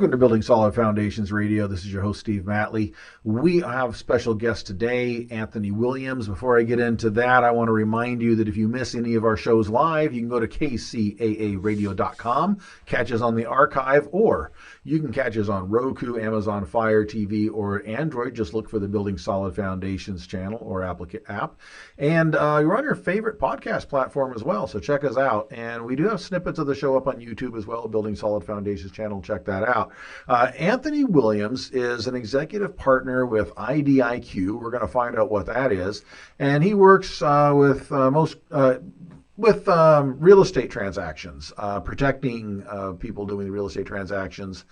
Welcome to Building Solid Foundations Radio. This is your host, Steve Matley. We have special guest today, Anthony Williams. Before I get into that, I want to remind you that if you miss any of our shows live, you can go to kcaaradio.com, catch us on the archive, or you can catch us on Roku, Amazon Fire TV, or Android. Just look for the Building Solid Foundations channel or app. And you're on your favorite podcast platform as well, so check us out. And we do have snippets of the show up on YouTube as well, Building Solid Foundations channel. Check that out. Anthony Williams is an executive partner with IDIQ. We're going to find out what that is. And he works with real estate transactions, protecting people doing real estate transactions.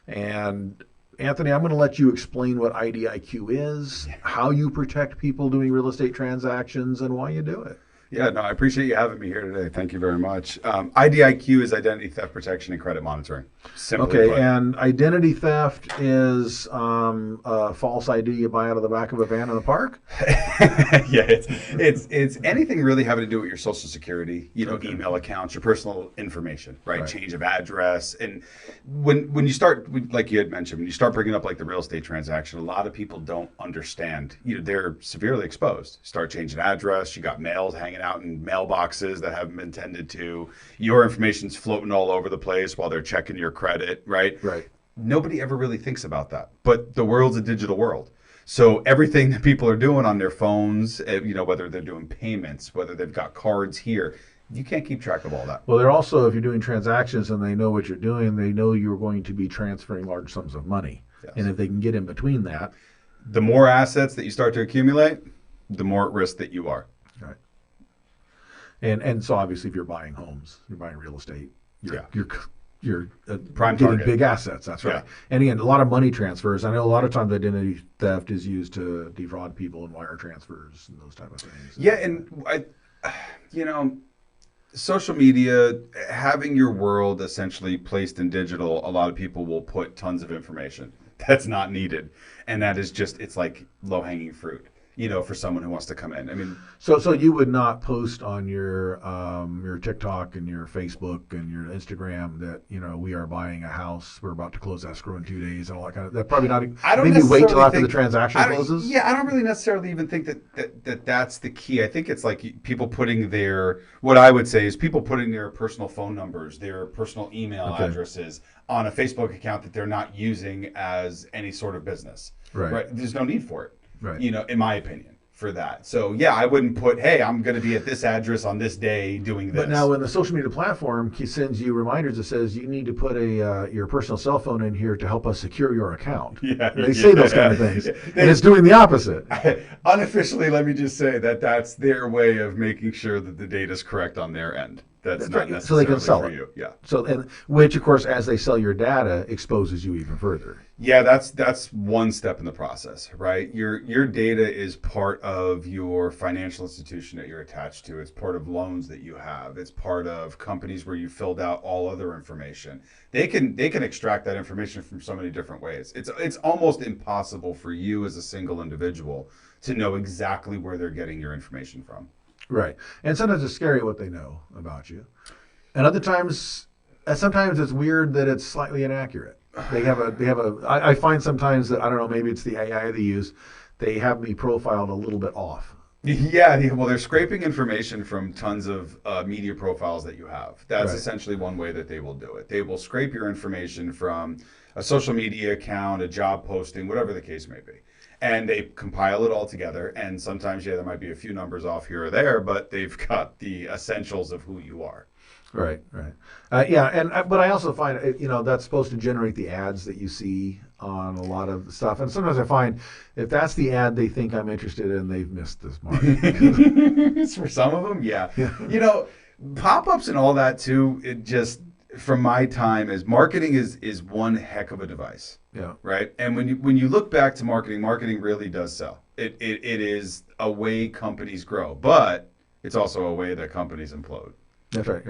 And Anthony, I'm going to let you explain what IDIQ is, how you protect people doing real estate transactions, and why you do it. Yeah, no, I appreciate you having me here today. Thank you very much. IDIQ is Identity Theft Protection and Credit Monitoring. Simply put. And identity theft is a false ID you buy out of the back of a van in the park? Yeah, it's anything really having to do with your social security, email accounts, your personal information, right? Change of address. And when you start, like you had mentioned, when you start bringing up like the real estate transaction, a lot of people don't understand. They're severely exposed. Start changing address, you got mails hanging out in mailboxes that haven't been tended to. Your information's floating all over the place while they're checking your credit, right? Right. Nobody ever really thinks about that. But the world's a digital world. So everything that people are doing on their phones, whether they're doing payments, whether they've got cards here, you can't keep track of all that. Well, they're also, if you're doing transactions and they know what you're doing, they know you're going to be transferring large sums of money. Yes. And if they can get in between that. The more assets that you start to accumulate, the more at risk that you are. Right. And so obviously if you're buying homes, you're buying real estate, you're prime getting target. big assets. That's right. Yeah. And again, a lot of money transfers. I know a lot of times identity theft is used to defraud people and wire transfers and those type of things. Yeah, and social media, having your world essentially placed in digital, a lot of people will put tons of information that's not needed. And that is just, it's like low-hanging fruit, for someone who wants to come in. I mean, so you would not post on your TikTok and your Facebook and your Instagram that we are buying a house, we're about to close escrow in 2 days and all that kind of. That probably not. I don't maybe wait till after the transaction closes. Yeah, I don't really necessarily even think that's the key. I think it's like people putting what I would say is people putting their personal phone numbers, their personal email addresses on a Facebook account that they're not using as any sort of business. Right. There's no need for it. Right. In my opinion, for that. So yeah, I wouldn't put, hey, I'm going to be at this address on this day doing this. But now when the social media platform sends you reminders that says you need to put your personal cell phone in here to help us secure your account. Yeah, they say those kind of things. And it's doing the opposite. Unofficially, let me just say that's their way of making sure that the data is correct on their end. That's not necessarily so they can sell it. You. Yeah. So which of course, as they sell your data, exposes you even further. Yeah, that's one step in the process, right? Your data is part of your financial institution that you're attached to. It's part of loans that you have. It's part of companies where you filled out all other information. They can extract that information from so many different ways. It's almost impossible for you as a single individual to know exactly where they're getting your information from. Right. And sometimes it's scary what they know about you. And other times, sometimes it's weird that it's slightly inaccurate. I find sometimes that, I don't know, maybe it's the AI they use, they have me profiled a little bit off. Yeah, well, they're scraping information from tons of media profiles that you have. That's essentially one way that they will do it. They will scrape your information from a social media account, a job posting, whatever the case may be. And they compile it all together. And sometimes, there might be a few numbers off here or there, but they've got the essentials of who you are. Right. But I also find, that's supposed to generate the ads that you see on a lot of the stuff. And sometimes I find if that's the ad they think I'm interested in, they've missed this mark. For some of them, yeah. Pop-ups and all that too, it just, from my time, as marketing is one heck of a device. Yeah. Right. And when you look back to marketing really does sell. It is a way companies grow, but it's also a way that companies implode. That's right.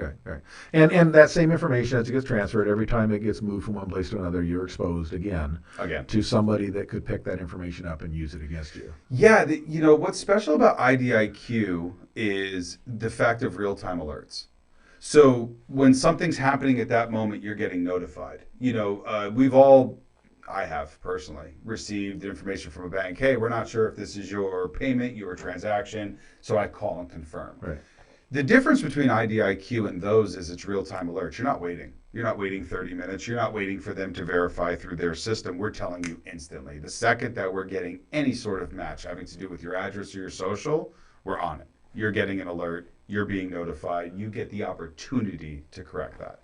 And that same information, as it gets transferred, every time it gets moved from one place to another, you're exposed again to somebody that could pick that information up and use it against you. Yeah, what's special about IDIQ is the fact of real-time alerts. So when something's happening at that moment, you're getting notified. I have personally received information from a bank. Hey, we're not sure if this is your payment, your transaction. So I call and confirm. Right. The difference between IDIQ and those is it's real-time alerts. You're not waiting. You're not waiting 30 minutes. You're not waiting for them to verify through their system. We're telling you instantly. The second that we're getting any sort of match having to do with your address or your social, we're on it. You're getting an alert. You're being notified. You get the opportunity to correct that.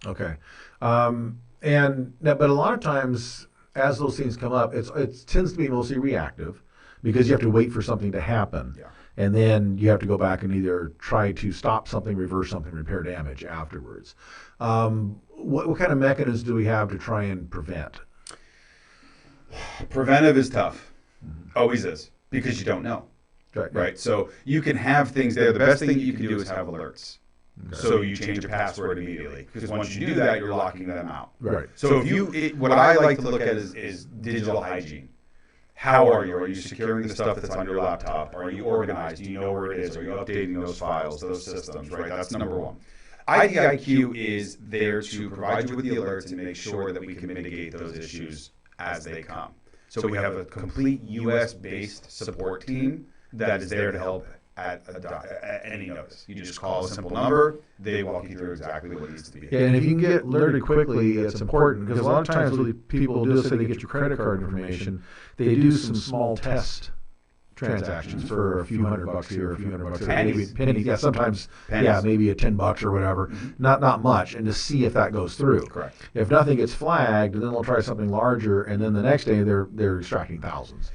Okay. But a lot of times, as those things come up, it tends to be mostly reactive because you have to wait for something to happen. Yeah. And then you have to go back and either try to stop something, reverse something, repair damage afterwards. What kind of mechanisms do we have to try and prevent? Preventive is tough. Always is. Because you don't know. Right? So you can have things there. The best thing that you can do is have alerts. Okay. So you change your password immediately. Because once you do that, you're locking them out. Right. So what I like to look at is digital hygiene. How are you? Are you securing the stuff that's on your laptop? Are you organized? Do you know where it is? Are you updating those files, those systems? Right. That's number one. IDIQ is there to provide you with the alerts and make sure that we can mitigate those issues as they come. So we have a complete U.S.-based support team that is there to help at any notice. You just call a simple number, they walk you through exactly what needs to be. Yeah, and if you can get alerted quickly, it's important because a lot of times when people do say they get your credit card information, they do some small test transactions for a few $100 here, a few $100 there, maybe pennies. Yeah, sometimes pennies. Yeah, maybe a $10 or whatever. Mm-hmm. Not much, and to see if that goes through. Correct. If nothing gets flagged, then they'll try something larger, and then the next day they're extracting thousands.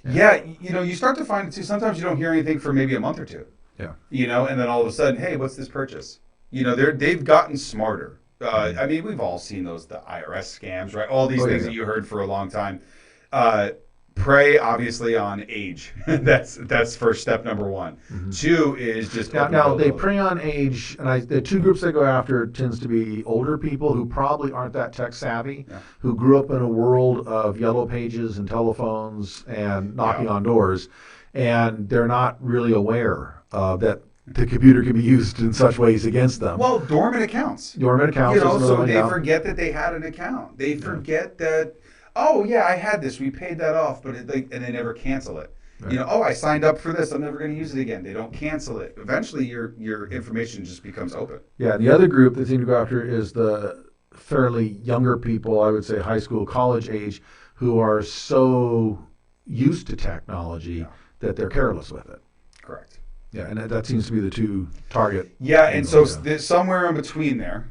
Yeah, you start to find it too. Sometimes you don't hear anything for maybe a month or two. Yeah. And then all of a sudden, hey, what's this purchase? They've gotten smarter. I mean, we've all seen the IRS scams, right? All these things that you heard for a long time. Prey obviously on age. that's first step number one. Mm-hmm. Two is just now they prey on age, and the two groups they go after tends to be older people who probably aren't that tech savvy, who grew up in a world of yellow pages and telephones and knocking on doors, and they're not really aware that the computer can be used in such ways against them. Well, dormant accounts. So they forget that they had an account. They forget that. Oh yeah, I had this. We paid that off, but and they never cancel it. Right. I signed up for this. I'm never going to use it again. They don't cancel it. Eventually, your information just becomes open. Yeah. The other group that seem to go after is the fairly younger people. I would say high school, college age, who are so used to technology that they're careless with it. Correct. Yeah, and that seems to be the two target. Yeah, and so somewhere in between there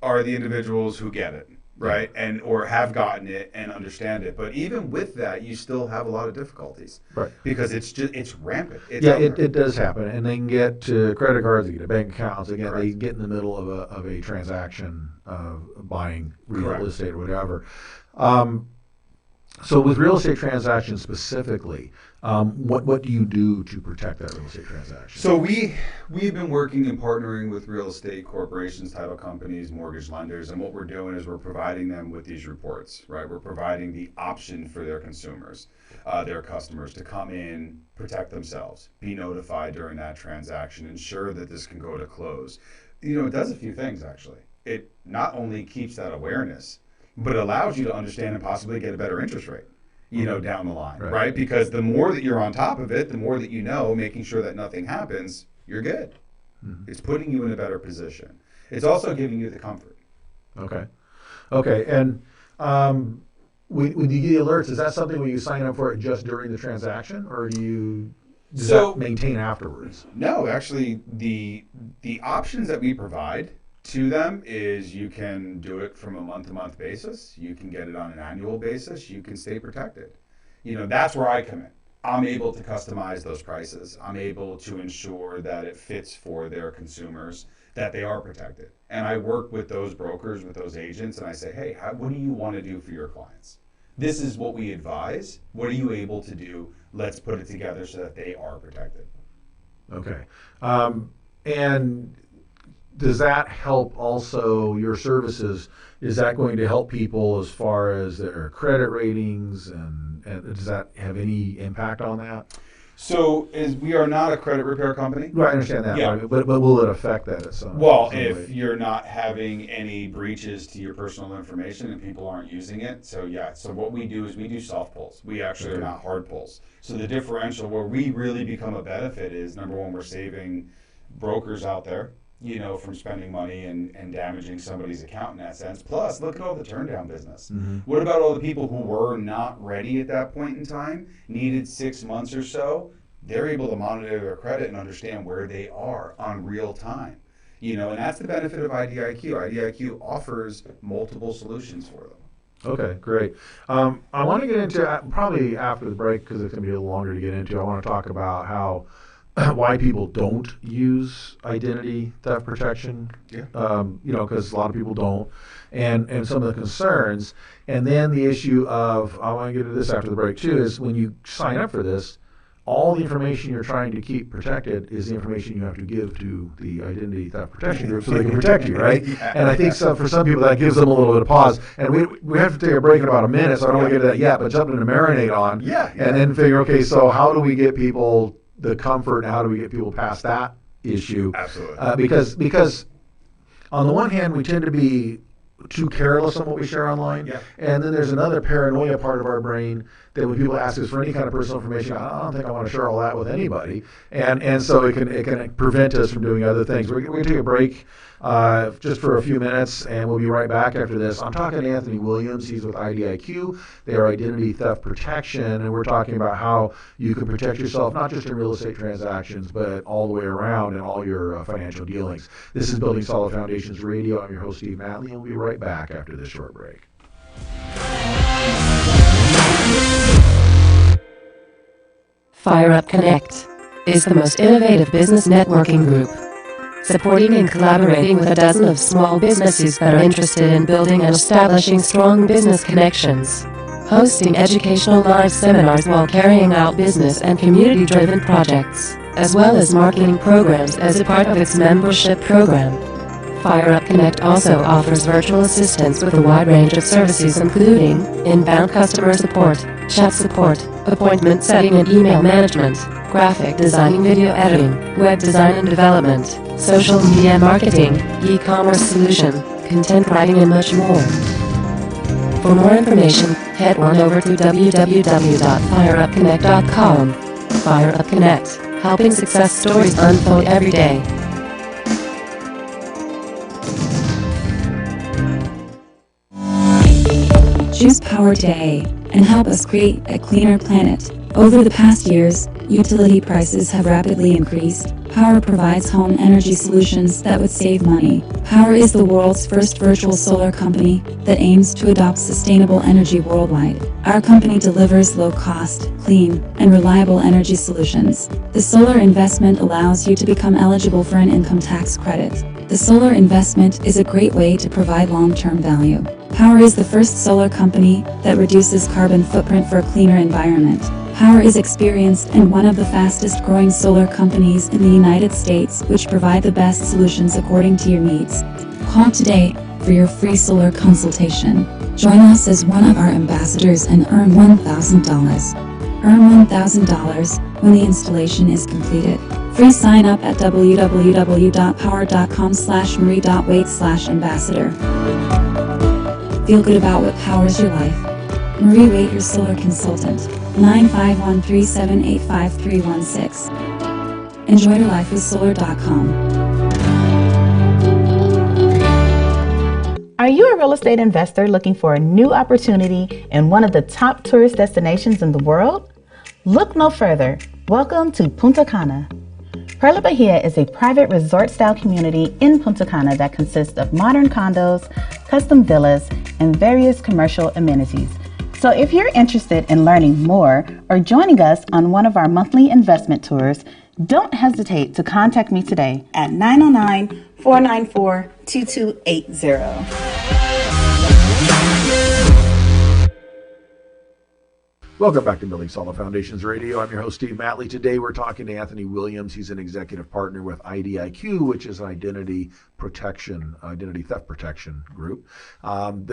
are the individuals who get it. Right, and or have gotten it and understand it, but even with that, you still have a lot of difficulties. Right, because it's rampant. It does happen, and they can get to credit cards, they get to bank accounts. Again, they get in the middle of a transaction of buying real estate or whatever. So with real estate transactions specifically, what do you do to protect that real estate transaction? So we've been working and partnering with real estate corporations, title companies, mortgage lenders, and what we're doing is we're providing them with these reports, right? We're providing the option for their consumers, their customers to come in, protect themselves, be notified during that transaction, ensure that this can go to close. It does a few things actually. It not only keeps that awareness, but it allows you to understand and possibly get a better interest rate, down the line, right? Because the more that you're on top of it, the more that making sure that nothing happens, you're good. Mm-hmm. It's putting you in a better position. It's also giving you the comfort. Okay. And when you get alerts, is that something where you sign up for it just during the transaction, or does that maintain afterwards? No, actually, the options that we provide to them is you can do it from a month-to-month basis. You can get it on an annual basis. You can stay protected. That's where I come in. I'm able to customize those prices. I'm able to ensure that it fits for their consumers, that they are protected. And I work with those brokers, with those agents, and I say, hey, what do you want to do for your clients? This is what we advise. What are you able to do? Let's put it together so that they are protected. Okay. And does that help also your services? Is that going to help people as far as their credit ratings, and does that have any impact on that? So we are not a credit repair company. Right, I understand that. Yeah. Right? But will it affect that at some Well, some if way? you're not having any breaches to your personal information and people aren't using it, so yeah. So what we do is we do soft pulls. We actually are not hard pulls. So the differential where we really become a benefit is, number one, we're saving brokers out there, from spending money and damaging somebody's account in that sense. Plus, look at all the turn down business. What about all the people who were not ready at that point in time, needed 6 months or so? They're able to monitor their credit and understand where they are on real time. And that's the benefit of IDIQ. IDIQ offers multiple solutions for them. Okay, great. I want to get into, probably after the break, because it's going to be a little longer to get into, I want to talk about how why people don't use identity theft protection. Yeah. Because a lot of people don't, and some of the concerns, and then the issue of, I want to get into this after the break too, is when you sign up for this, all the information you're trying to keep protected is the information you have to give to the identity theft protection group so they can protect you, right? And I think for some people that gives them a little bit of pause. And we have to take a break in about a minute, so I don't want to get to that yet, but jumping into marinate on, and then figure, okay, so how do we get people the comfort, and how do we get people past that issue? Absolutely. Because on the one hand, we tend to be too careless on what we share online, and then there's another paranoia part of our brain that when people ask us for any kind of personal information, I don't think I want to share all that with anybody, and so it can prevent us from doing other things. We're going to take a break just for a few minutes, and we'll be right back after this. I'm talking to Anthony Williams. He's with IDIQ. They are Identity Theft Protection, and we're talking about how you can protect yourself, not just in real estate transactions, but all the way around in all your financial dealings. This is Building Solid Foundations Radio. I'm your host, Steve Matley, and we'll be right back after this short break. Fire Up Connect is the most innovative business networking group, supporting and collaborating with a dozen of small businesses that are interested in building and establishing strong business connections, hosting educational live seminars while carrying out business and community-driven projects, as well as marketing programs as a part of its membership program. Fire Up Connect also offers virtual assistance with a wide range of services including inbound customer support, chat support, appointment setting and email management, graphic design, video editing, web design and development, social media marketing, e-commerce solution, content writing and much more. For more information, head on over to www.fireupconnect.com. Fire Up Connect, helping success stories unfold every day. Choose power today and help us create a cleaner planet. Over the past years, utility prices have rapidly increased. Power provides home energy solutions that would save money. Power is the world's first virtual solar company that aims to adopt sustainable energy worldwide. Our company delivers low-cost, clean, and reliable energy solutions. The solar investment allows you to become eligible for an income tax credit. The solar investment is a great way to provide long-term value. Power is the first solar company that reduces carbon footprint for a cleaner environment. Power is experienced and one of the fastest growing solar companies in the United States, which provide the best solutions according to your needs. Call today for your free solar consultation. Join us as one of our ambassadors and earn $1,000. Earn $1,000 when the installation is completed. Free sign up at www.power.com/marie.wait/ambassador. Feel good about what powers your life. Marie Wait, your solar consultant. 951-378-5316. Enjoy your life with solar.com. Are you a real estate investor looking for a new opportunity in one of the top tourist destinations in the world? Look no further. Welcome to Punta Cana. Perla Bahia is a private resort-style community in Punta Cana that consists of modern condos, custom villas, and various commercial amenities. So if you're interested in learning more or joining us on one of our monthly investment tours, don't hesitate to contact me today at 909-494-2280. Welcome back to Building Solid Foundations Radio. I'm your host, Steve Matley. Today we're talking to Anthony Williams. He's an executive partner with IDIQ, which is an identity theft protection group.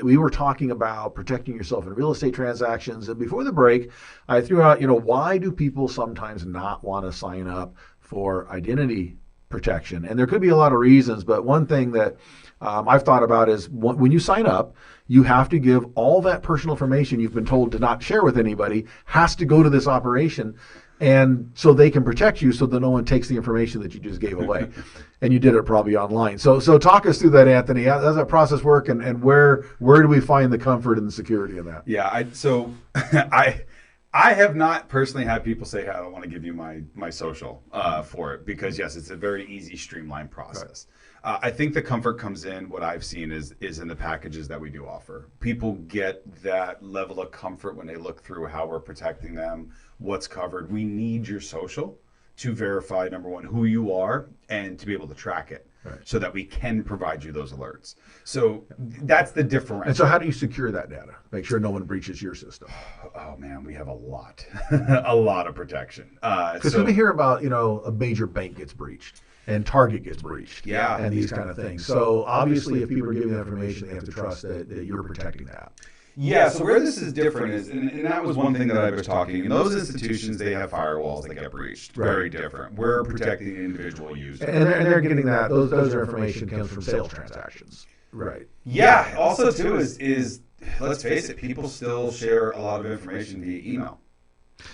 We were talking about protecting yourself in real estate transactions. And before the break, I threw out, why do people sometimes not want to sign up for identity protection? And there could be a lot of reasons, but one thing that I've thought about is when you sign up, you have to give all that personal information you've been told to not share with anybody has to go to this operation, and so they can protect you so that no one takes the information that you just gave away. And you did it probably online. So talk us through that, Anthony. How does that process work, and where do we find the comfort and the security in that? Yeah, I have not personally had people say, hey, I don't want to give you my social for it, because yes, it's a very easy, streamlined process. Right. I think the comfort comes in, what I've seen is in the packages that we do offer. People get that level of comfort when they look through how we're protecting them, what's covered. We need your social to verify, number one, who you are, and to be able to track it. Right. So that we can provide you those alerts. So that's the differential. And so how do you secure that data? Make sure no one breaches your system. Oh man, we have a lot, a lot of protection. Because we hear about, a major bank gets breached and Target gets breached. Yeah. And these kind of things. So obviously if people are giving that information, they have to trust that you're protecting that. Yeah, so where this is different is, and that was one thing that I was talking, in those institutions, they have firewalls that get breached. Right. Very different. We're protecting the individual user. And they're getting that, those are information comes from sales transactions. Right. Yeah, also too is let's face it, people still share a lot of information via email.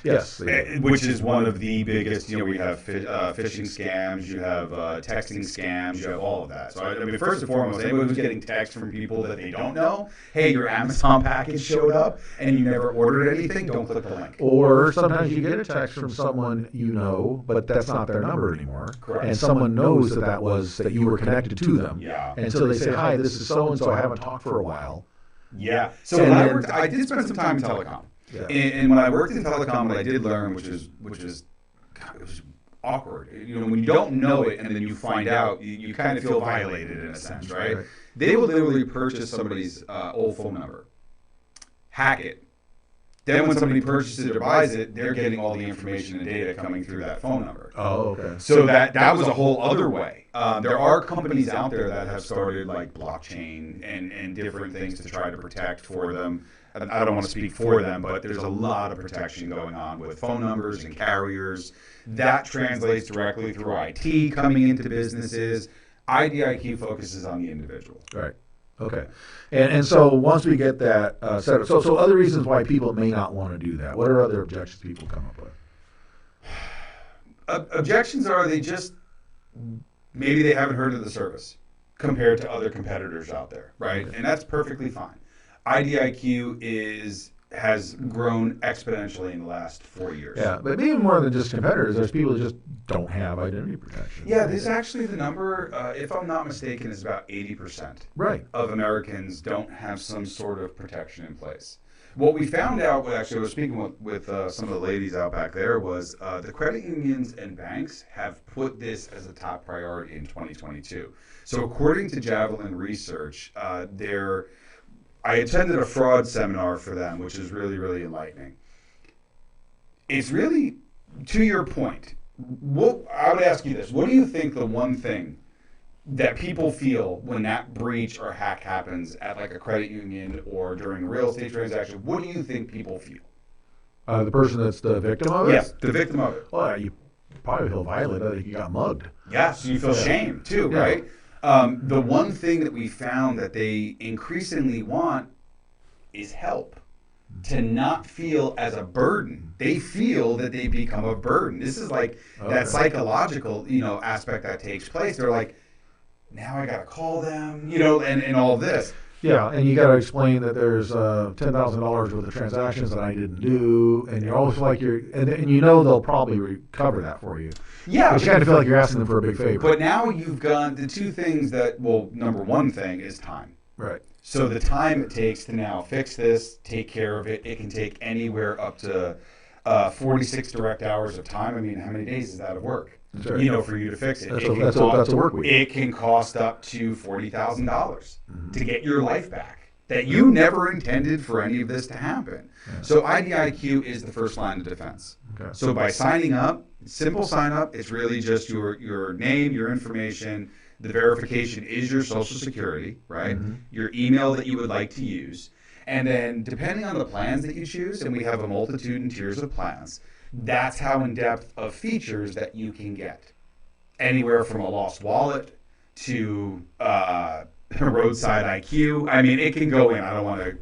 Yes. Which is one of the biggest, we have phishing scams, you have texting scams, you have all of that. So, I mean, first and foremost, anybody who's getting text from people that they don't know, hey, your Amazon package showed up and you never ordered anything, don't click the link. Or sometimes you get a text from someone but that's not their number anymore. Correct. And someone knows that you were connected to them. Yeah. And so they say, hi, this is so-and-so, I haven't talked for a while. Yeah. So when I did spend some time in telecom. Yeah. And when I worked in telecom, what I did learn, which is it was awkward. When you don't know it and then you find out, you kind of feel violated in a sense, right? They will literally purchase somebody's old phone number, hack it. Then when somebody purchases it or buys it, they're getting all the information and data coming through that phone number. Oh, okay. So that was a whole other way. There are companies out there that have started like blockchain and different things to try to protect for them. I don't want to speak for them, but there's a lot of protection going on with phone numbers and carriers. That translates directly through IT coming into businesses. IDIQ focuses on the individual. Right. Okay. And so once we get that set up, so other reasons why people may not want to do that. What are other objections people come up with? Objections are maybe they haven't heard of the service compared to other competitors out there, right? Okay. And that's perfectly fine. IDIQ has grown exponentially in the last 4 years. Yeah, but even more than just competitors, there's people who just don't have identity protection. Yeah, there's actually the number, if I'm not mistaken, is about 80% of Americans don't have some sort of protection in place. What we found out, I was speaking with some of the ladies out back there, was the credit unions and banks have put this as a top priority in 2022. So according to Javelin Research, I attended a fraud seminar for them, which is really, really enlightening. It's really, to your point, I would ask you this. What do you think the one thing that people feel when that breach or hack happens at like a credit union or during a real estate transaction? What do you think people feel? The person that's the victim of it? Yes, the victim of it. Well, you probably feel violated. I think you got mugged. Yes, you feel shame too, right? The one thing that we found that they increasingly want is help, to not feel as a burden. They feel that they become a burden. This is like that psychological, aspect that takes place. They're like, now I got to call them, and all this. Yeah, and you got to explain that there's $10,000 worth of transactions that I didn't do, and you're always like and they'll probably recover that for you. Yeah, but you kind of feel like you're asking them for a big favor. But now you've got the two things number one thing is time. Right. So the time it takes to now fix this, take care of it, it can take anywhere up to 46 direct hours of time. I mean, how many days is that of work? Right. For you to fix it. That's a work week. It can cost up to $40,000 to get your life back. that you never intended for any of this to happen. Yeah. So IDIQ is the first line of defense. Okay. So by signing up, simple sign up, it's really just your name, your information. The verification is your social security, right? Mm-hmm. Your email that you would like to use. And then depending on the plans that you choose, and we have a multitude and tiers of plans, that's how in-depth of features that you can get. Anywhere from a lost wallet to roadside IQ. I mean, it can go in. I don't want to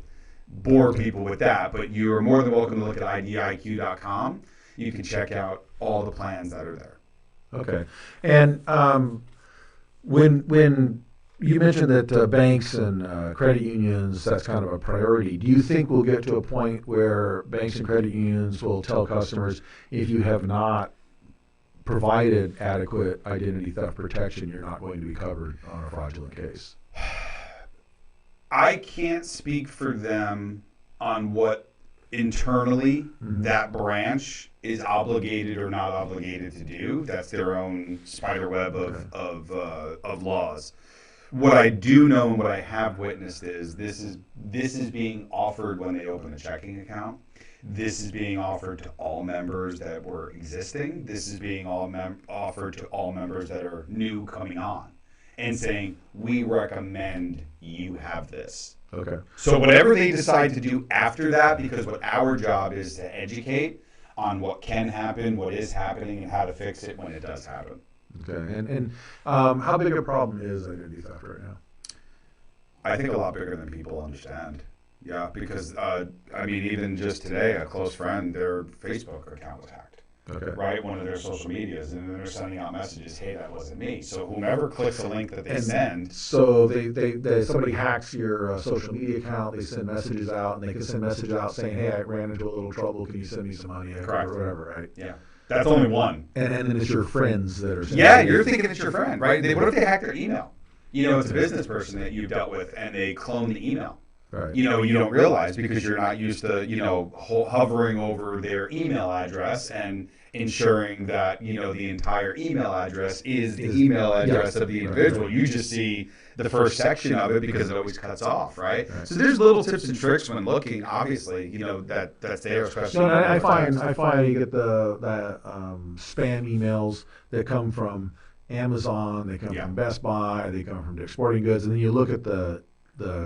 bore people with that, but you are more than welcome to look at IDIQ.com. You can check out all the plans that are there. Okay. And when you mentioned that banks and credit unions, that's kind of a priority. Do you think we'll get to a point where banks and credit unions will tell customers, if you have not provided adequate identity theft protection, you're not going to be covered on a fraudulent case? I can't speak for them on what internally that branch is obligated or not obligated to do. That's their own spider web of laws. What I do know and what I have witnessed is this is being offered when they open a checking account. This is being offered to all members that were existing. This is being offered to all members that are new coming on, and saying, we recommend you have this. Okay. So whatever they decide to do after that, because what our job is to educate on what can happen, what is happening, and how to fix it when it does happen. Okay. And how big a problem is identity theft right now? I think a lot bigger than people understand. Yeah, because, I mean, even just today, a close friend, their Facebook account was hacked. Okay. Right? One of their social medias, and then they're sending out messages, hey, that wasn't me. So whomever clicks a link that they send. So they somebody hacks your social media account, they send messages out, and they can send messages out saying, hey, I ran into a little trouble, can you send me some money? Correct. Or whatever, right? Yeah. That's only one. And then it's your friends that are sending. Yeah, you're thinking it's your friend, right? What if they hack their email? You know, it's a business person that you've dealt with, and they clone the email. Right. You know, you don't realize because you're not used to, hovering over their email address and ensuring that, the entire email address is the email address of the individual. Right. You just see the first section of it because it always cuts off, right? So there's little tips and tricks when looking, obviously, that's there, especially. No, I find you get the spam emails that come from Amazon, they come from Best Buy, they come from Dick's Sporting Goods, and then you look at the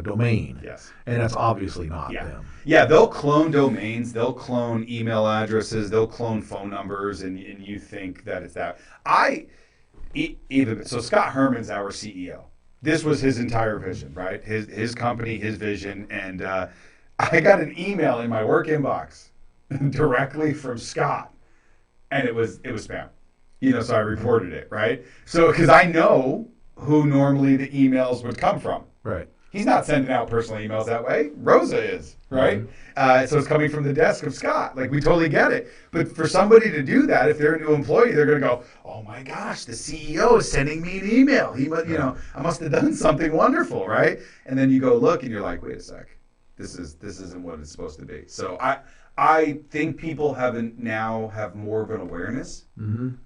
domain. Yes. And that's obviously not them. Yeah, they'll clone domains, they'll clone email addresses, they'll clone phone numbers, and you think that it's that. So Scott Herman's our CEO. This was his entire vision, right? His company, his vision, and I got an email in my work inbox directly from Scott, and it was spam. So I reported it, right? So because I know who normally the emails would come from. Right. He's not sending out personal emails that way. Rosa is, right? Mm-hmm. So it's coming from the desk of Scott. Like, we totally get it. But for somebody to do that, if they're a new employee, they're going to go, oh my gosh, the CEO is sending me an email. He must, I must have done something wonderful, right? And then you go look and you're like, wait a sec. This isn't what it's supposed to be. So I think people have more of an awareness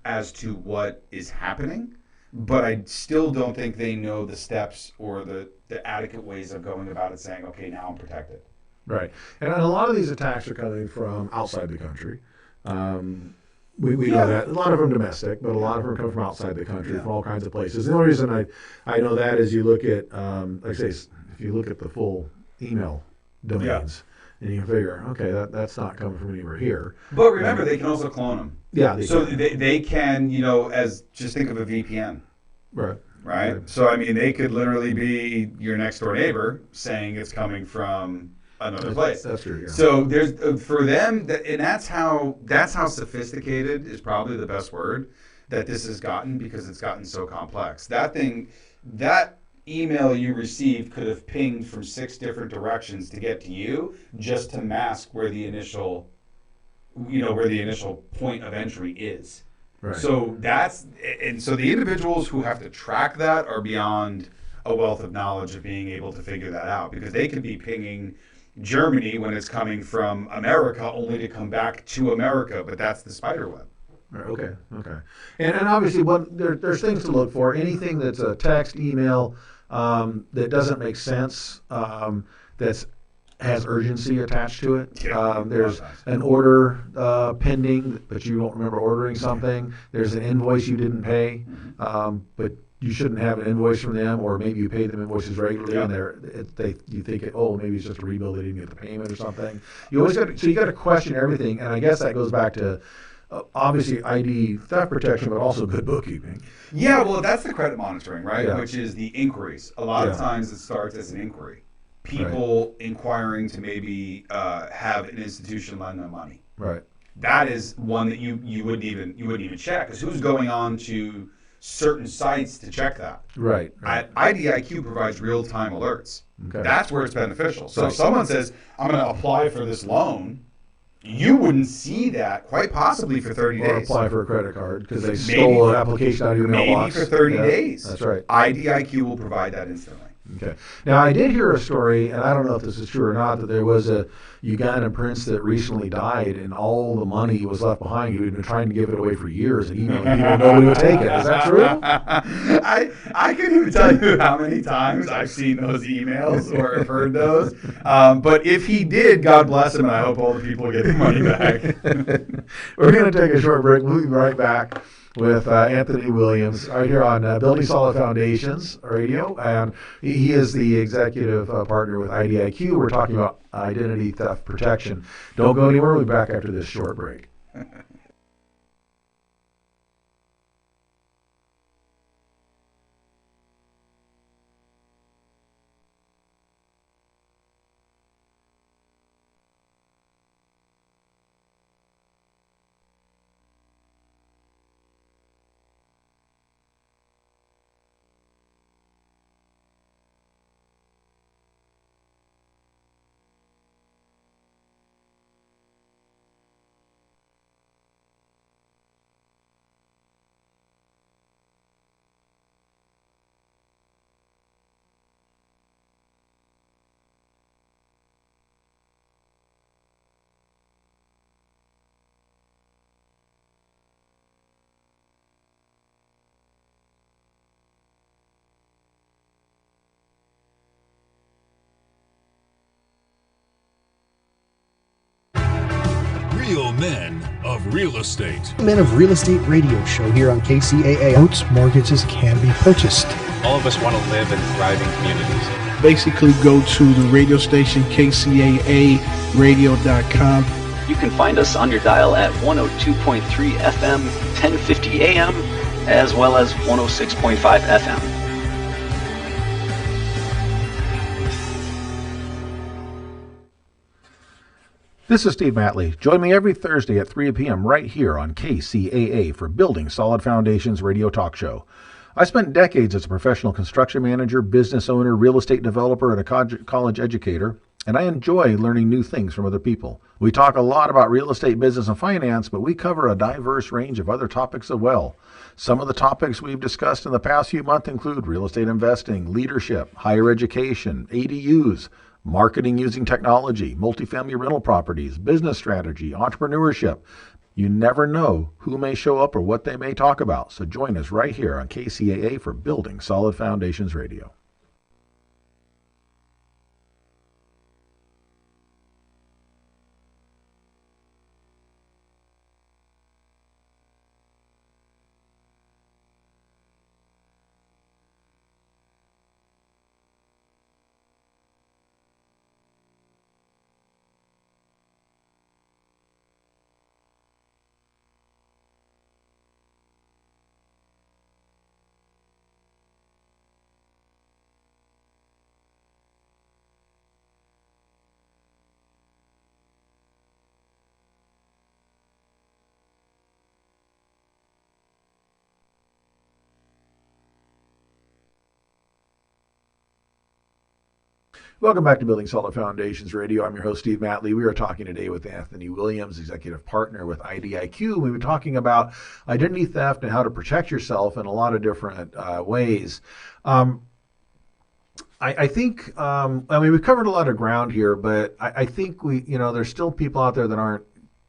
as to what is happening. But I still don't think they know the steps or the adequate ways of going about it, saying, okay, now I'm protected. Right. And a lot of these attacks are coming from outside the country. We know that. A lot of them domestic, but a lot of them come from outside the country, from all kinds of places. The only reason I know that is you look at, like I say, if you look at the full email domains, and you figure, okay, that's not coming from anywhere here. But remember, they can also clone them. Yeah. They can, just think of a VPN. Right. Right? So, I mean, they could literally be your next door neighbor saying it's coming from another place. That's true, yeah. So there's, for them, and that's how sophisticated is probably the best word that this has gotten, because it's gotten so complex. That email you received could have pinged from 6 different directions to get to you, just to mask where the initial point of entry is. Right. So so the individuals who have to track that are beyond a wealth of knowledge of being able to figure that out, because they could be pinging Germany when it's coming from America, only to come back to America, but that's the spider web. Right, okay. And obviously, there's things to look for. Anything that's a text, email, that doesn't make sense, that's has urgency attached to it. Yeah. There's an order pending, but you don't remember ordering something. There's an invoice you didn't pay, but you shouldn't have an invoice from them, or maybe you pay them invoices regularly, and you think, oh, maybe it's just a rebill, they didn't get the payment or something. You always got to question everything, and I guess that goes back to obviously ID theft protection, but also good bookkeeping. Yeah, well, that's the credit monitoring, right? Yeah. Which is the inquiries. A lot of times it starts as an inquiry. People inquiring to maybe have an institution lend them money. Right. That is one that you wouldn't even check, because who's going on to certain sites to check that? Right. IDIQ provides real-time alerts. Okay. That's where it's beneficial. So if someone says, I'm going to apply for this loan, you wouldn't see that quite possibly for 30 Or days. apply for a credit card because they stole an application out of your mailbox. Maybe for 30 days. That's right. IDIQ will provide that instantly. Okay. Now, I did hear a story, and I don't know if this is true or not, that there was a Ugandan prince that recently died, and all the money was left behind. He had been trying to give it away for years, and nobody would take it. Is that true? I couldn't even tell you how many times I've seen those emails or have heard those. But if he did, God bless him, and I hope all the people get their money back. We're going to take a short break. We'll be right back with Anthony Williams right here on Building Solid Foundations Radio, and he is the executive partner with IDIQ. We're talking about identity theft protection. Don't go anywhere. We'll be back after this short break. Real Men of Real Estate. Men of Real Estate radio show here on KCAA. Notes, mortgages can be purchased. All of us want to live in thriving communities. Basically, go to the radio station, KCAAradio.com. You can find us on your dial at 102.3 FM, 1050 AM, as well as 106.5 FM. This is Steve Matley. Join me every Thursday at 3 p.m. right here on KCAA for Building Solid Foundations radio talk show. I spent decades as a professional construction manager, business owner, real estate developer, and a college educator, and I enjoy learning new things from other people. We talk a lot about real estate, business, and finance, but we cover a diverse range of other topics as well. Some of the topics we've discussed in the past few months include real estate investing, leadership, higher education, ADUs, marketing using technology, multifamily rental properties, business strategy, entrepreneurship. You never know who may show up or what they may talk about. So join us right here on KCAA for Building Solid Foundations Radio. Welcome back to Building Solid Foundations Radio. I'm your host, Steve Matley. We are talking today with Anthony Williams, executive partner with IDIQ. We've been talking about identity theft and how to protect yourself in a lot of different ways. I think, we've covered a lot of ground here, but I think there's still people out there that aren't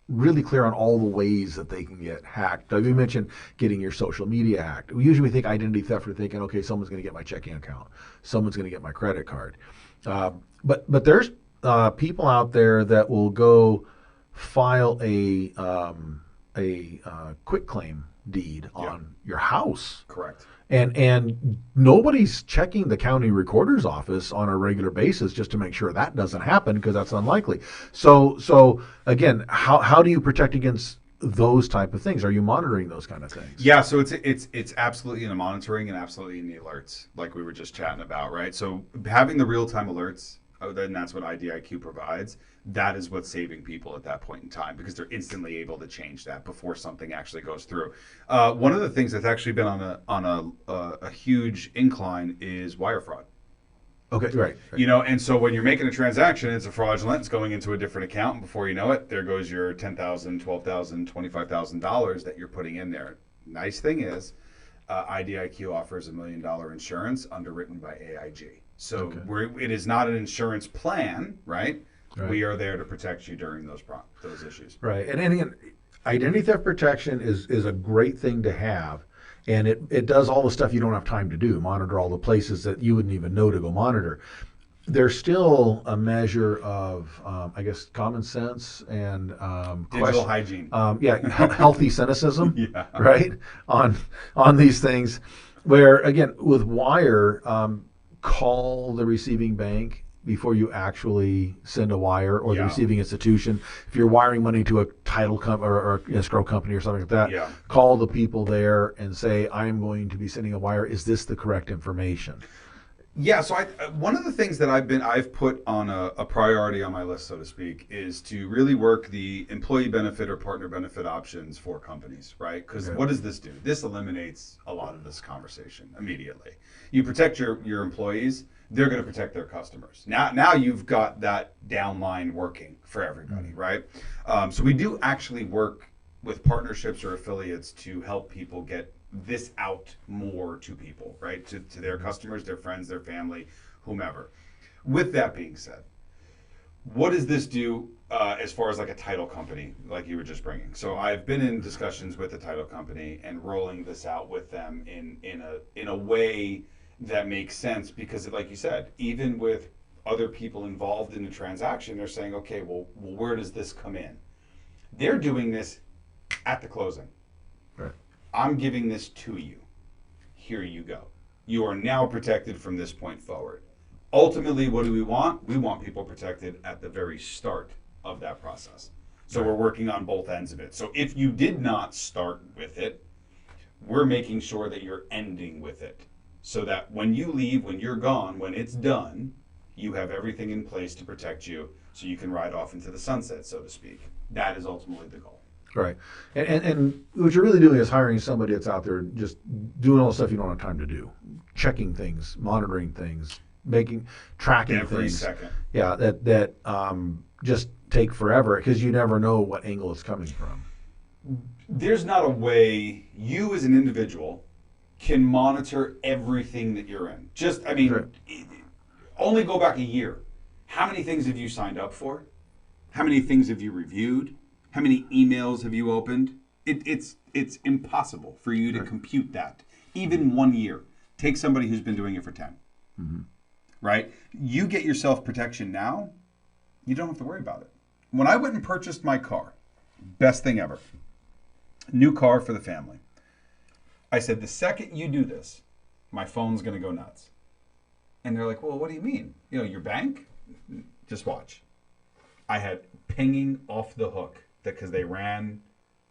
really clear on all the ways that they can get hacked. You mentioned getting your social media hacked. We usually think identity theft, we're thinking, okay, someone's going to get my checking account. Someone's going to get my credit card. But there's people out there that will go file a quitclaim deed on your house. Correct. And nobody's checking the county recorder's office on a regular basis just to make sure that doesn't happen, because that's unlikely. So again, how do you protect against those type of things? Are you monitoring those kind of things? Yeah, so it's absolutely in the monitoring and absolutely in the alerts, like we were just chatting about, right? So having the real-time alerts, then that's what IDIQ provides. That is what's saving people at that point in time, because they're instantly able to change that before something actually goes through. One of the things that's actually been on a huge incline is wire fraud. Okay, right. And so when you're making a transaction, it's a fraudulent, it's going into a different account, and before you know it, there goes your $10,000, $12,000, $25,000 that you're putting in there. Nice thing is, IDIQ offers $1 million insurance underwritten by AIG. So it is not an insurance plan, right? We are there to protect you during those issues. Right. And again, identity theft protection is a great thing to have. And it does all the stuff you don't have time to do, monitor all the places that you wouldn't even know to go monitor. There's still a measure of, I guess, common sense and digital hygiene. Healthy cynicism, right, on these things. Where, again, with wire, call the receiving bank before you actually send a wire, or the receiving institution. If you're wiring money to a title company or escrow company or something like that, call the people there and say, I am going to be sending a wire. Is this the correct information? Yeah, so one of the things that I've put on a priority on my list, so to speak, is to really work the employee benefit or partner benefit options for companies, right? Because what does this do? This eliminates a lot of this conversation immediately. You protect your employees, they're going to protect their customers. Now you've got that downline working for everybody, right? So we do actually work with partnerships or affiliates to help people get this out more to people, right? To their customers, their friends, their family, whomever. With that being said, what does this do as far as like a title company, like you were just bringing? So I've been in discussions with the title company and rolling this out with them in a way that makes sense, because like you said, even with other people involved in the transaction, they're saying, okay, well, where does this come in? They're doing this at the closing. Right. I'm giving this to you. Here you go. You are now protected from this point forward. Ultimately, what do we want? We want people protected at the very start of that process. So we're working on both ends of it. So if you did not start with it, we're making sure that you're ending with it, so that when you leave, when you're gone, when it's done, you have everything in place to protect you, so you can ride off into the sunset, so to speak. That is ultimately the goal. Right. And what you're really doing is hiring somebody that's out there just doing all the stuff you don't have time to do. Checking things, monitoring things, tracking every things. second. Yeah, that just take forever, because you never know what angle it's coming from. There's not a way you as an individual can monitor everything that you're in. Only go back a year. How many things have you signed up for? How many things have you reviewed? How many emails have you opened? It's impossible for you to compute that. Even 1 year. Take somebody who's been doing it for 10. Mm-hmm. Right? You get yourself protection now, you don't have to worry about it. When I went and purchased my car, best thing ever. New car for the family. I said, the second you do this, my phone's going to go nuts. And they're like, well, what do you mean? Your bank? Just watch. I had pinging off the hook because they ran,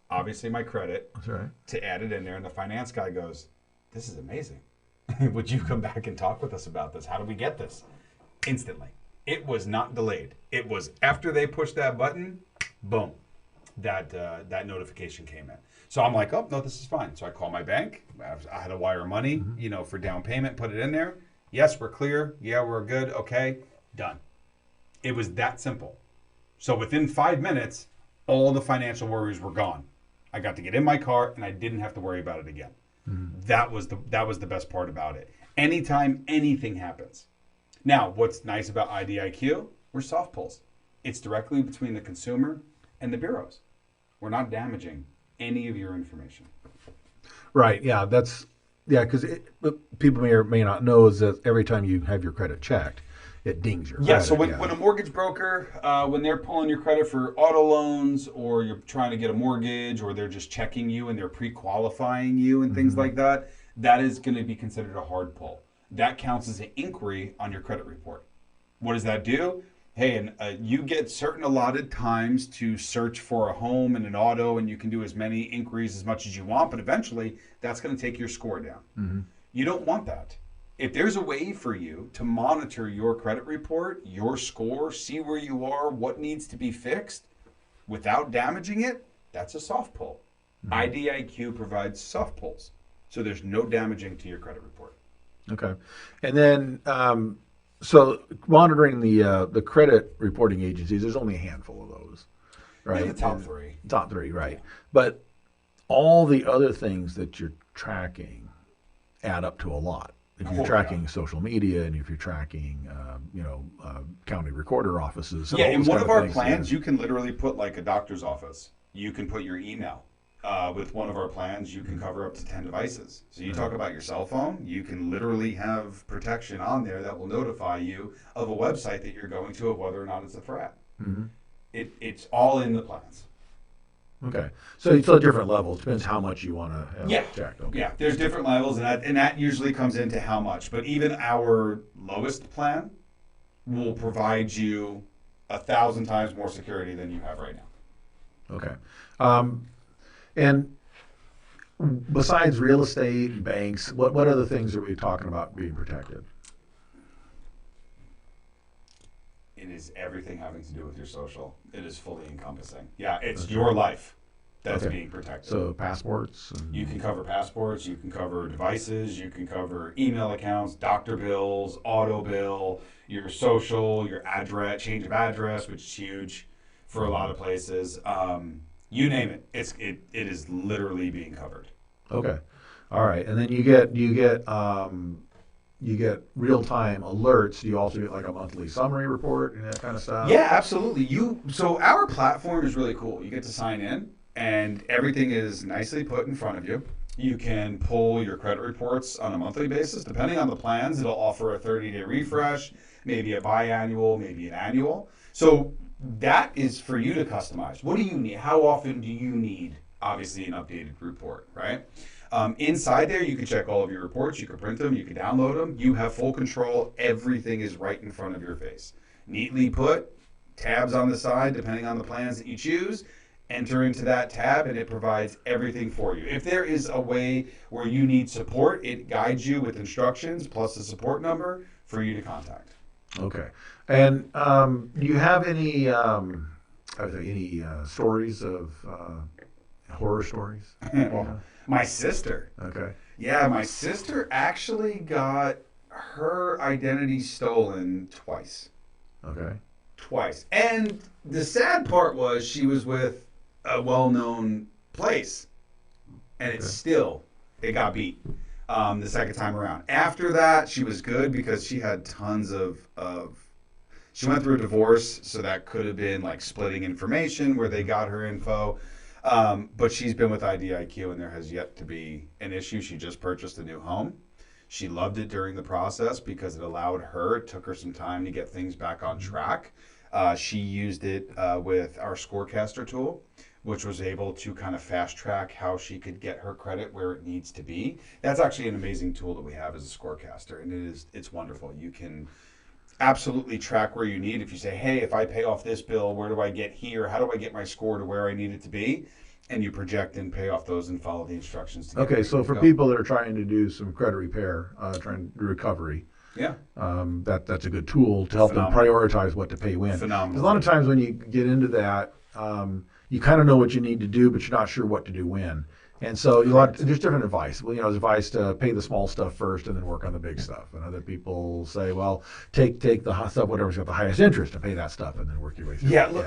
obviously, my credit. That's right. To add it in there. And the finance guy goes, this is amazing. Would you come back and talk with us about this? How do we get this? Instantly. It was not delayed. It was after they pushed that button, boom, that notification came in. So I'm like, oh, no, this is fine. So I call my bank. I had to wire money, for down payment, put it in there. Yes, we're clear. Yeah, we're good. Okay, done. It was that simple. So within 5 minutes, all the financial worries were gone. I got to get in my car and I didn't have to worry about it again. Mm-hmm. That was the best part about it. Anytime anything happens. Now, what's nice about IDIQ? We're soft pulls. It's directly between the consumer and the bureaus. We're not damaging any of your information. Right. Yeah. Because people may or may not know is that every time you have your credit checked, it dings your Yeah, credit. so when a mortgage broker, when they're pulling your credit for auto loans, or you're trying to get a mortgage, or they're just checking you and they're pre-qualifying you and things like that, that is going to be considered a hard pull. That counts as an inquiry on your credit report. What does that do? Hey, and you get certain allotted times to search for a home and an auto, and you can do as many inquiries as much as you want, but eventually that's going to take your score down. You don't want that. If there's a way for you to monitor your credit report, your score, see where you are, what needs to be fixed without damaging it, that's a soft pull. IDIQ provides soft pulls, so there's no damaging to your credit report. Okay. And then, so monitoring the credit reporting agencies, there's only a handful of those, right? Yeah, the top three. Top three, right. But all the other things that you're tracking add up to a lot. If you're tracking social media, and if you're tracking, county recorder offices. Yeah, in one of our plans, you can literally put like a doctor's office. You can put your email. With one of our plans, you can cover up to 10 devices. So you talk about your cell phone, you can literally have protection on there that will notify you of a website that you're going to, of whether or not it's a threat. It's all in the plans. Okay, so it's at different levels. Depends how much you want to have checked. Okay. Yeah, there's different levels, and that usually comes into how much. But even our lowest plan will provide you 1,000 times more security than you have right now. Okay. And besides real estate and banks, what other things are we talking about being protected? It is everything having to do with your social. It is fully encompassing. Yeah, it's your life that's being protected. So passports? You can cover passports, you can cover devices, you can cover email accounts, doctor bills, auto bill, your social, your address, change of address, which is huge for a lot of places. You name it. It is literally being covered. Okay. All right. And then you get real-time alerts. Do you also get like a monthly summary report and that kind of stuff? Yeah, absolutely. So our platform is really cool. You get to sign in, and everything is nicely put in front of you. You can pull your credit reports on a monthly basis. Depending on the plans, it'll offer a 30-day refresh, maybe a biannual, maybe an annual. So that is for you to customize. What do you need? How often do you need, obviously, an updated report, right? Inside there, you can check all of your reports. You can print them. You can download them. You have full control. Everything is right in front of your face. Neatly put, tabs on the side, depending on the plans that you choose. Enter into that tab, and it provides everything for you. If there is a way where you need support, it guides you with instructions plus a support number for you to contact. Okay. And do you have any stories of horror stories? My sister. Okay. Yeah, my sister actually got her identity stolen twice. Okay. Twice. And the sad part was she was with a well-known place, and it got beat the second time around. After that, she was good because she had tons of she went through a divorce, so that could have been like splitting information where they got her info. But she's been with IDIQ, and there has yet to be an issue. She just purchased a new home. She loved it during the process because it took her some time to get things back on track. She used it with our Scorecaster tool, which was able to kind of fast track how she could get her credit where it needs to be. That's actually an amazing tool that we have as a Scorecaster, and it's wonderful. You can absolutely track where you need. If you say, hey, if I pay off this bill, where do I get here? How do I get my score to where I need it to be? And you project and pay off those and follow the instructions. Okay, so for people that are trying to do some credit repair, trying to do recovery, that's a good tool to help them prioritize what to pay when. Phenomenal. Because a lot of times when you get into that, you kind of know what you need to do, but you're not sure what to do when. And so there's different advice. Well, there's advice to pay the small stuff first and then work on the big stuff. And other people say, well, take the hot stuff, whatever's got the highest interest, and pay that stuff, and then work your way through. Yeah, look,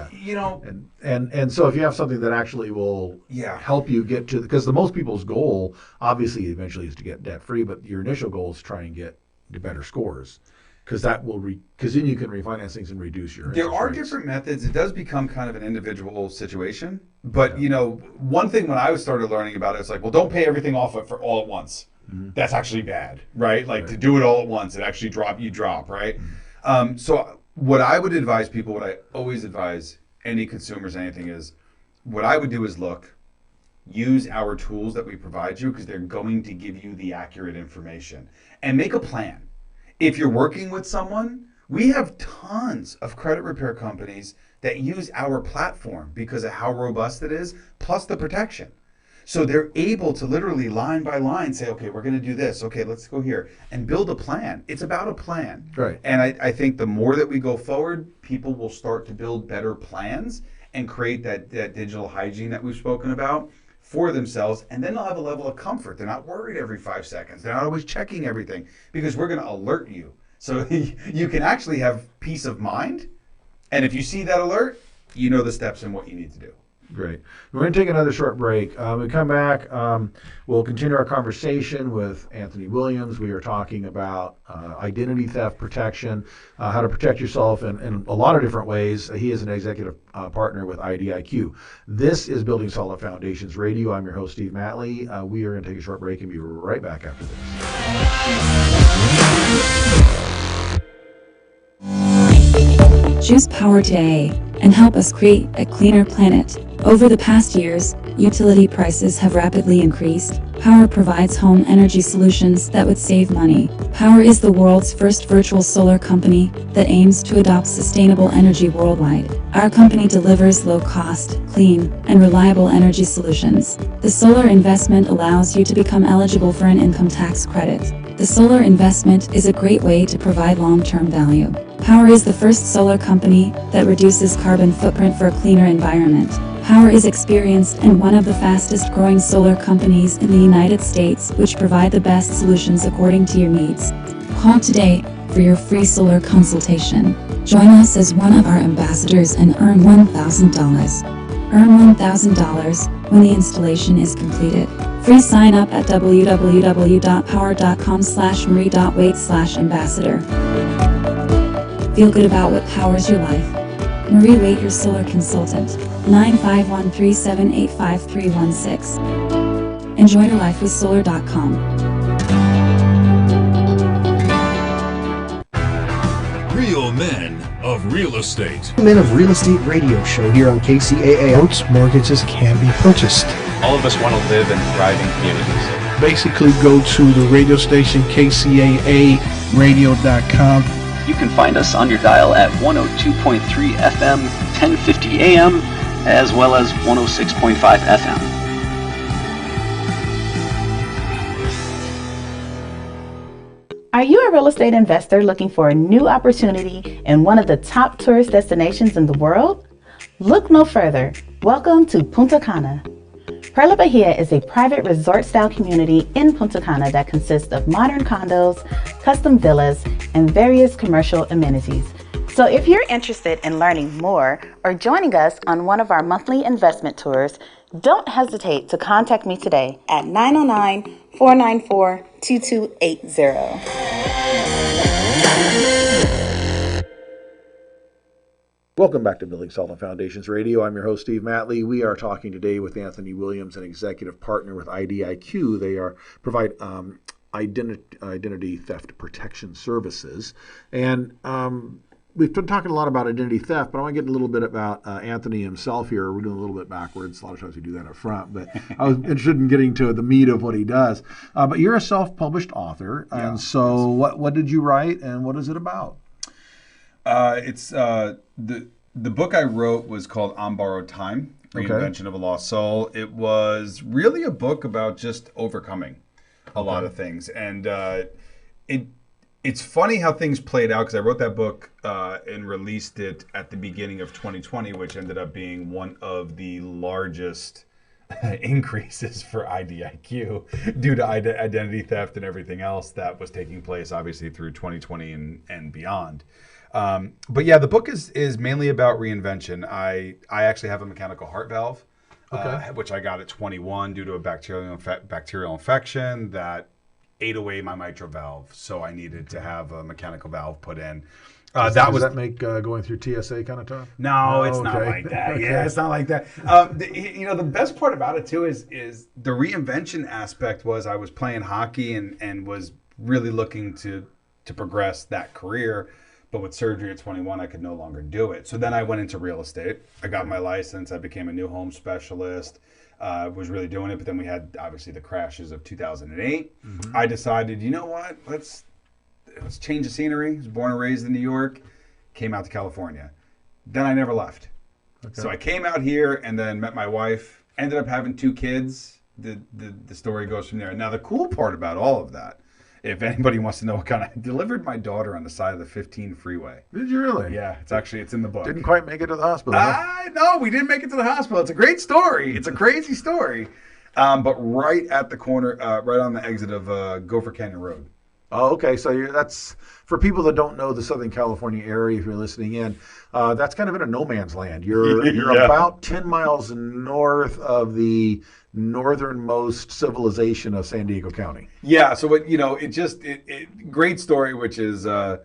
And so if you have something that actually will help you get to, because the most people's goal, obviously, eventually is to get debt free, but your initial goal is to try and get to better scores. Because then you can refinance things and reduce your interest There are rates. different methods. It does become kind of an individual situation. But, one thing when I started learning about it, it's like, well, don't pay everything off for all at once. Mm-hmm. That's actually bad, right? To do it all at once, it actually you drop, right? So what I would advise people, what I always advise any consumers, anything is, what I would do is use our tools that we provide you because they're going to give you the accurate information, and make a plan. If you're working with someone, we have tons of credit repair companies that use our platform because of how robust it is, plus the protection. So they're able to literally line by line say, okay, we're going to do this. Okay, let's go here and build a plan. It's about a plan. Right. And I think the more that we go forward, people will start to build better plans and create that digital hygiene that we've spoken about for themselves. And then they'll have a level of comfort. They're not worried every 5 seconds. They're not always checking everything because we're going to alert you. So you can actually have peace of mind. And if you see that alert, you know the steps and what you need to do. Great. We're going to take another short break. When we come back, we'll continue our conversation with Anthony Williams. We are talking about identity theft protection, how to protect yourself in a lot of different ways. He is an executive partner with IDIQ. This is Building Solid Foundations Radio. I'm your host, Steve Matley. We are going to take a short break and be right back after this. Choose power today and help us create a cleaner planet. Over the past years, utility prices have rapidly increased. Power provides home energy solutions that would save money. Power is the world's first virtual solar company that aims to adopt sustainable energy worldwide. Our company delivers low-cost, clean, and reliable energy solutions. The solar investment allows you to become eligible for an income tax credit. The solar investment is a great way to provide long-term value. Power is the first solar company that reduces carbon footprint for a cleaner environment. Power is experienced and one of the fastest growing solar companies in the United States, which provide the best solutions according to your needs. Call today for your free solar consultation. Join us as one of our ambassadors and earn $1,000. Earn $1,000 when the installation is completed. Free sign up at www.power.com/marie.wait/ambassador. Feel good about what powers your life. Marie Wait, your solar consultant. 951-378-5316. Enjoy your life with solar.com. Real Men of Real Estate. Men of Real Estate Radio show here on KCAA. Boats, mortgages can be purchased. All of us want to live in thriving communities. Basically, go to the radio station KCAA radio.com. You can find us on your dial at 102.3 FM, 1050 AM, as well as 106.5 FM. Are you a real estate investor looking for a new opportunity in one of the top tourist destinations in the world? Look no further. Welcome to Punta Cana. Perla Bahia is a private resort-style community in Punta Cana that consists of modern condos, custom villas, and various commercial amenities. So if you're interested in learning more or joining us on one of our monthly investment tours, don't hesitate to contact me today at 909-494-2280. Welcome back to Building Solid Foundations Radio. I'm your host, Steve Matley. We are talking today with Anthony Williams, an executive partner with IDIQ. They provide identity theft protection services. And we've been talking a lot about identity theft, but I want to get a little bit about Anthony himself here. We're doing a little bit backwards. A lot of times we do that up front, but I was interested in getting to the meat of what he does. But you're a self-published author, and so what did you write, and what is it about? It's the book I wrote was called On Borrowed Time, Reinvention of a Lost Soul. It was really a book about just overcoming a lot of things. And it's funny how things played out, because I wrote that book and released it at the beginning of 2020, which ended up being one of the largest increases for IDIQ due to identity theft and everything else that was taking place, obviously, through 2020 and beyond. But yeah, the book is mainly about reinvention. I actually have a mechanical heart valve, which I got at 21 due to a bacterial infection that ate away my mitral valve. So I needed to have a mechanical valve put in. Does that make going through TSA kind of tough? No, it's not like that. Okay. Yeah, it's not like that. The best part about it too is the reinvention aspect was I was playing hockey and was really looking to progress that career. But with surgery at 21, I could no longer do it. So then I went into real estate. I got my license. I became a new home specialist. Was really doing it. But then we had, obviously, the crashes of 2008. I decided, you know what? Let's change the scenery. I was born and raised in New York. Came out to California. Then I never left. Okay. So I came out here and then met my wife. Ended up having 2 kids. The story goes from there. Now, the cool part about all of that, if anybody wants to know what kind of... I delivered my daughter on the side of the 15 freeway. Did you really? Yeah, it's in the book. Didn't quite make it to the hospital. No, we didn't make it to the hospital. It's a great story. It's a crazy story. But right at the corner, right on the exit of Gopher Canyon Road. Oh, okay. So that's, for people that don't know the Southern California area, if you're listening in, that's kind of in a no man's land. You're about 10 miles north of the northernmost civilization of San Diego County. Yeah. So great story, which is, I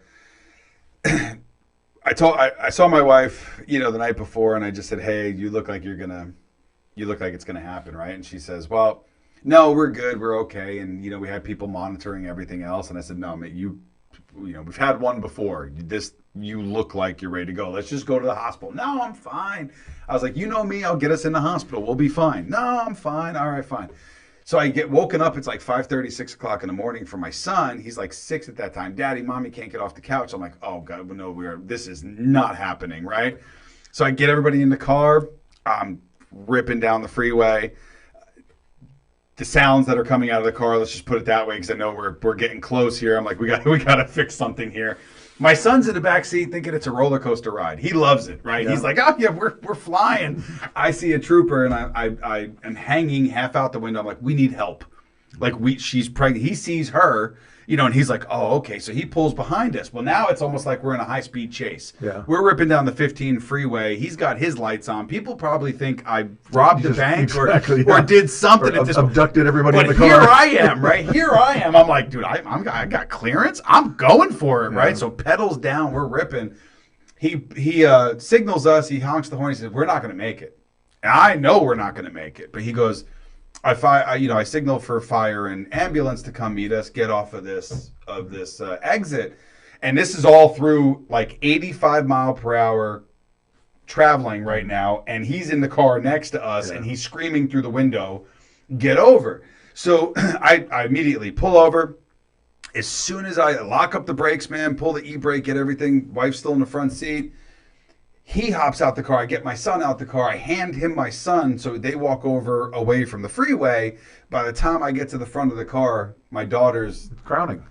saw my wife, the night before, and I just said, "Hey, you look like it's gonna happen, right?" And she says, "Well, no, we're good, we're okay." And we had people monitoring everything else, and I said, "No, mate, we've had one before. You look like you're ready to go. Let's just go to the hospital." "No, I'm fine." I was like, "You know me, I'll get us in the hospital. We'll be fine." "No, I'm fine." "All right, fine." So I get woken up. It's like 5:30, 6 o'clock in the morning for my son. He's like 6 at that time. "Daddy, Mommy can't get off the couch." I'm like, "Oh God, no, this is not happening," right? So I get everybody in the car. I'm ripping down the freeway. The sounds that are coming out of the car, let's just put it that way, because I know we're getting close here. I'm like, we got to fix something here. My son's in the back seat thinking it's a roller coaster ride. He loves it, right? Yeah. He's like, "Oh yeah, we're flying." I see a trooper, and I am hanging half out the window. I'm like, "We need help." Like she's pregnant. He sees her, and he's like, "Oh, okay." So he pulls behind us. Well, now it's almost like we're in a high-speed chase. Yeah. We're ripping down the 15 freeway. He's got his lights on. People probably think I robbed a bank or did something. Or abducted everybody in the car. But here I am, right? Here I am. I'm like, dude, I got clearance. I'm going for it, right? So pedals down. We're ripping. He signals us. He honks the horn. He says, "We're not going to make it." And I know we're not going to make it. But he goes... I signal for fire and ambulance to come meet us, get off of this exit. And this is all through like 85 mile per hour traveling right now. And he's in the car next to us and he's screaming through the window, "Get over." So I immediately pull over. As soon as I lock up the brakes, man, pull the e-brake, get everything, wife's still in the front seat. He hops out the car. I get my son out the car. I hand him my son so they walk over away from the freeway. By the time I get to the front of the car, my daughter's crowning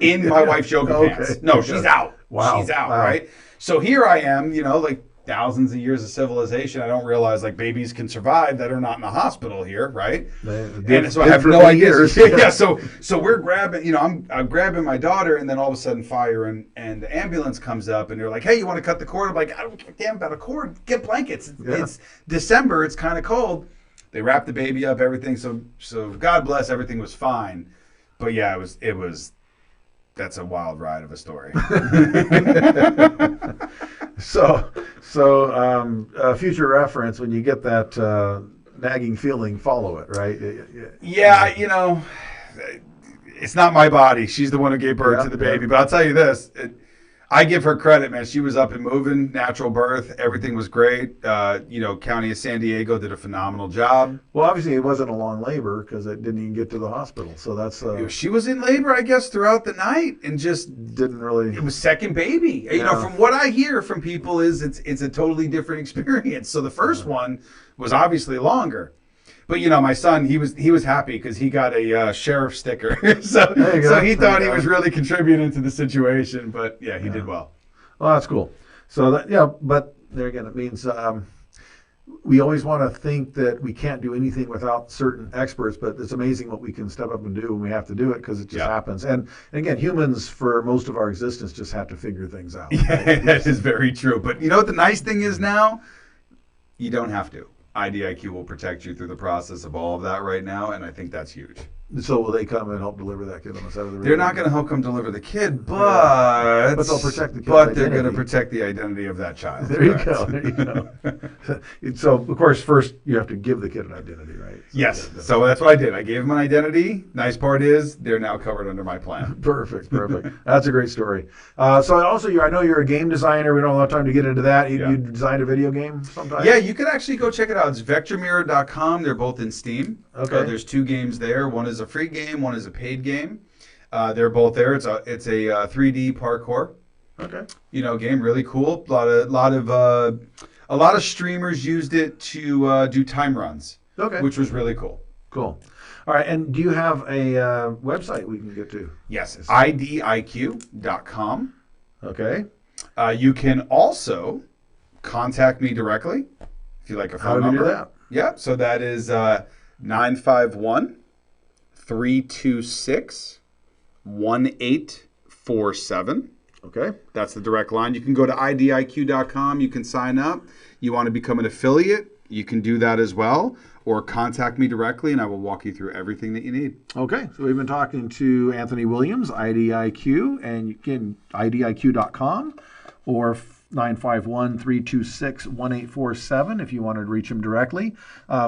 in my wife's yoga pants. No, she's out. Wow. She's out, right? So here I am, like thousands of years of civilization. I don't realize like babies can survive that are not in the hospital here, right? And so I have no idea. Yeah. So we're grabbing, I'm grabbing my daughter, and then all of a sudden fire and the ambulance comes up, and they're like, "Hey, you want to cut the cord?" I'm like, "I don't give a damn about a cord. Get blankets. It's December. It's kind of cold." They wrapped the baby up, everything. So God bless, everything was fine. But yeah, it was. That's a wild ride of a story. So, future reference, when you get that nagging feeling, follow it, right? Yeah, it's not my body. She's the one who gave birth to the baby. But I'll tell you this. I give her credit, man. She was up and moving, natural birth. Everything was great. County of San Diego did a phenomenal job. Well, obviously it wasn't a long labor because it didn't even get to the hospital. So that's... She was in labor, I guess, throughout the night and just... Didn't really... It was second baby. Yeah. From what I hear from people is it's a totally different experience. So the first one was obviously longer. But my son, he was happy because he got a sheriff sticker, so he thought he was really contributing to the situation. But yeah, he did well. Well, that's cool. So but there again, it means we always want to think that we can't do anything without certain experts, but it's amazing what we can step up and do when we have to do it because it just happens. And again, humans for most of our existence just have to figure things out. Yeah, that is very true. But what the nice thing is now, you don't have to. IDIQ will protect you through the process of all of that right now, and I think that's huge. So will they come and help deliver that kid on the side of the road? They're not going to help come deliver the kid, but they'll protect the kid's But they're identity. going to protect the identity of that child. There you go. There you go. So, of course, first you have to give the kid an identity, right? So, Yes. So that's what I did. I gave them an identity. Nice part is they're now covered under my plan. Perfect. That's a great story. So also, I know you're a game designer. We don't have a lot of time to get into that. You designed a video game sometime? Yeah, you can actually go check it out. It's vectormirror.com. They're both in Steam. Okay. There's 2 games there. One is a free game. One is a paid game. They're both there. It's a 3D parkour. Okay. Game, really cool. A lot of streamers used it to do time runs. Okay. Which was really cool. Cool. All right, and do you have a website we can get to? Yes, idiq.com. Okay. You can also contact me directly if you like a phone number. How do you do that? Yeah, so that is 951-326-1847. Okay. That's the direct line. You can go to idiq.com. You can sign up. You want to become an affiliate, you can do that as well. Or contact me directly, and I will walk you through everything that you need. Okay, so we've been talking to Anthony Williams, IDIQ, and you can idiq.com or 951-326-1847 if you wanted to reach him directly.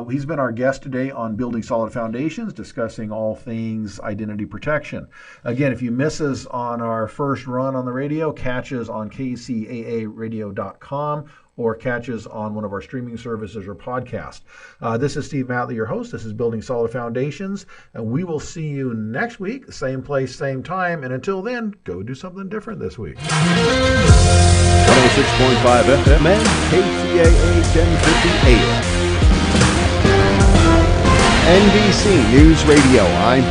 He's been our guest today on Building Solid Foundations, discussing all things identity protection. Again, if you miss us on our first run on the radio, catch us on KCAAradio.com or catch us on one of our streaming services or podcast. This is Steve Matley, your host. This is Building Solid Foundations, and we will see you next week, same place, same time. And until then, go do something different this week. 106.5 FM and KCAA 1050 AM. NBC News Radio. I'm